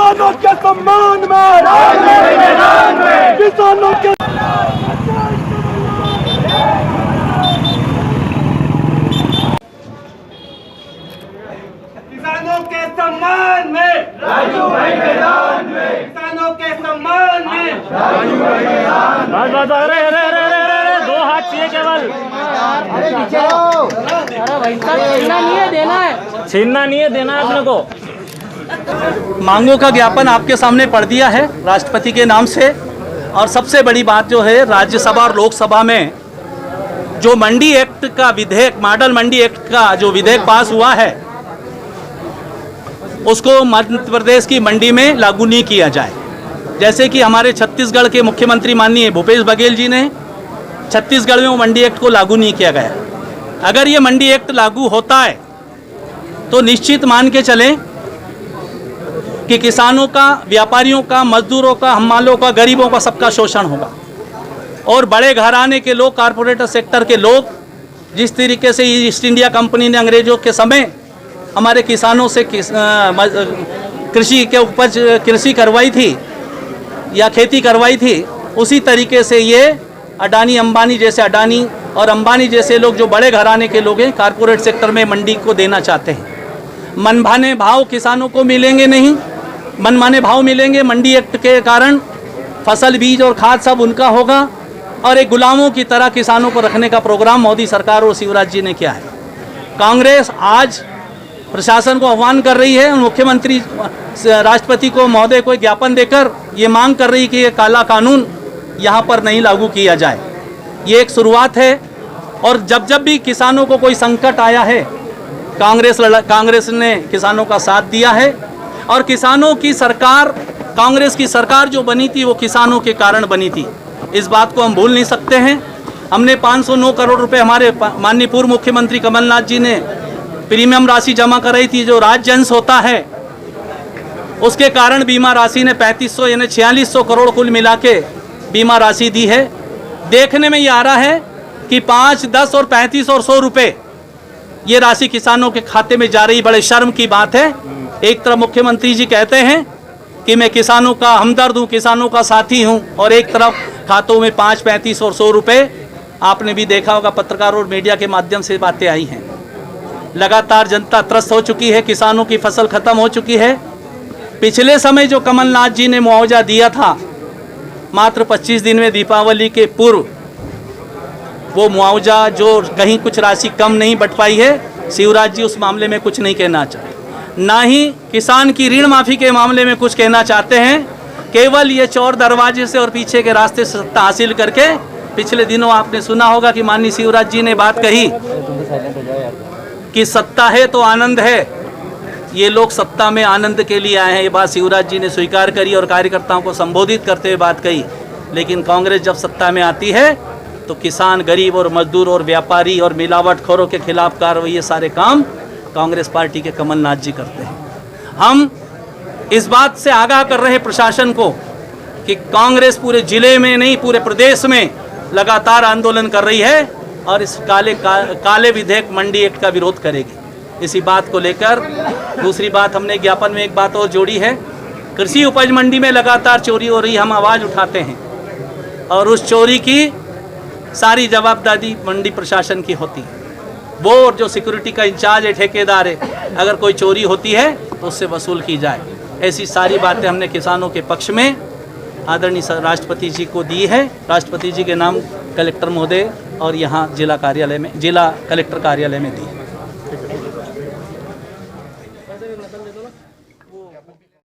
किसानों के सम्मान में, किसानों के सम्मान में राजू भाई मैदान में, किसानों के सम्मान में राजू भाई मैदान। बस अरे अरे अरे अरे दो हाथ चाहिए केवल। अरे नीचे आओ। अरे भाई साहब छीनना नहीं है, देना है। छीनना नहीं है, देना है अपने को। मांगों का ज्ञापन आपके सामने पढ़ दिया है राष्ट्रपति के नाम से। और सबसे बड़ी बात जो है, राज्यसभा और लोकसभा में जो मंडी एक्ट का विधेयक, मॉडल मंडी एक्ट का जो विधेयक पास हुआ है, उसको मध्य प्रदेश की मंडी में लागू नहीं किया जाए। जैसे कि हमारे छत्तीसगढ़ के मुख्यमंत्री माननीय भूपेश बघेल जी ने छत्तीसगढ़ में वो मंडी एक्ट को लागू नहीं किया गया। अगर ये मंडी एक्ट लागू होता है तो निश्चित मान के चलें कि किसानों का, व्यापारियों का, मजदूरों का, हमालों का, गरीबों का, सबका शोषण होगा। और बड़े घराने के लोग, कारपोरेटर सेक्टर के लोग, जिस तरीके से ईस्ट इंडिया कंपनी ने अंग्रेजों के समय हमारे किसानों से कृषि के उपज कृषि करवाई थी या खेती करवाई थी, उसी तरीके से ये अडानी अंबानी जैसे लोग जो बड़े घराने के लोग हैं, कारपोरेट सेक्टर में मंडी को देना चाहते हैं। मनमाने भाव किसानों को मिलेंगे नहीं, मनमाने भाव मिलेंगे मंडी एक्ट के कारण। फसल, बीज और खाद सब उनका होगा और एक गुलामों की तरह किसानों को रखने का प्रोग्राम मोदी सरकार और शिवराज जी ने किया है। कांग्रेस आज प्रशासन को आह्वान कर रही है, मुख्यमंत्री राष्ट्रपति को महोदय को ज्ञापन देकर ये मांग कर रही कि ये काला कानून यहाँ पर नहीं लागू किया जाए। ये एक शुरुआत है। और जब जब भी किसानों को कोई संकट आया है, कांग्रेस ने किसानों का साथ दिया है। और किसानों की सरकार, कांग्रेस की सरकार जो बनी थी वो किसानों के कारण बनी थी, इस बात को हम भूल नहीं सकते हैं। हमने 509 करोड़ रुपए हमारे माननीय पूर्व मुख्यमंत्री कमलनाथ जी ने प्रीमियम राशि जमा कराई थी, जो राज्य अंश होता है, उसके कारण बीमा राशि ने 3500 यानी 4600 करोड़ कुल मिला के बीमा राशि दी है। देखने में ये आ रहा है कि 5, 10 और 35 और 100 रुपए ये राशि किसानों के खाते में जा रही। बड़े शर्म की बात है। एक तरफ मुख्यमंत्री जी कहते हैं कि मैं किसानों का हमदर्द हूँ, किसानों का साथी हूँ, और एक तरफ खातों में 5, 35 और 100 रुपए। आपने भी देखा होगा, पत्रकारों और मीडिया के माध्यम से बातें आई हैं। लगातार जनता त्रस्त हो चुकी है, किसानों की फसल खत्म हो चुकी है। पिछले समय जो कमलनाथ जी ने मुआवजा दिया था, मात्र 25 दिन में दीपावली के पूर्व, वो मुआवजा जो कहीं कुछ राशि कम नहीं बट पाई है। शिवराज जी उस मामले में कुछ नहीं कहना चाहते, ना ही किसान की ऋण माफ़ी के मामले में कुछ कहना चाहते हैं। केवल ये चौर दरवाजे से और पीछे के रास्ते से सत्ता हासिल करके, पिछले दिनों आपने सुना होगा कि माननीय शिवराज जी ने बात कही कि सत्ता है तो आनंद है। ये लोग सत्ता में आनंद के लिए आए हैं, ये बात शिवराज जी ने स्वीकार करी और कार्यकर्ताओं को संबोधित करते हुए बात कही। लेकिन कांग्रेस जब सत्ता में आती है तो किसान, गरीब और मजदूर और व्यापारी और मिलावटखोरों के खिलाफ कार्रवाई, ये सारे काम कांग्रेस पार्टी के कमलनाथ जी करते हैं। हम इस बात से आगाह कर रहे हैं प्रशासन को कि कांग्रेस पूरे जिले में नहीं, पूरे प्रदेश में लगातार आंदोलन कर रही है और इस काले विधेयक मंडी एक्ट का विरोध करेगी। इसी बात को लेकर दूसरी बात हमने ज्ञापन में एक बात और जोड़ी है। कृषि उपज मंडी में लगातार चोरी हो रही, हम आवाज़ उठाते हैं और उस चोरी की सारी जवाबदारी मंडी प्रशासन की होती है। वो जो सिक्योरिटी का इंचार्ज है, ठेकेदार है, अगर कोई चोरी होती है तो उससे वसूल की जाए। ऐसी सारी बातें हमने किसानों के पक्ष में आदरणीय राष्ट्रपति जी को दी है। राष्ट्रपति जी के नाम कलेक्टर महोदय और यहाँ जिला कलेक्टर कार्यालय में दी है।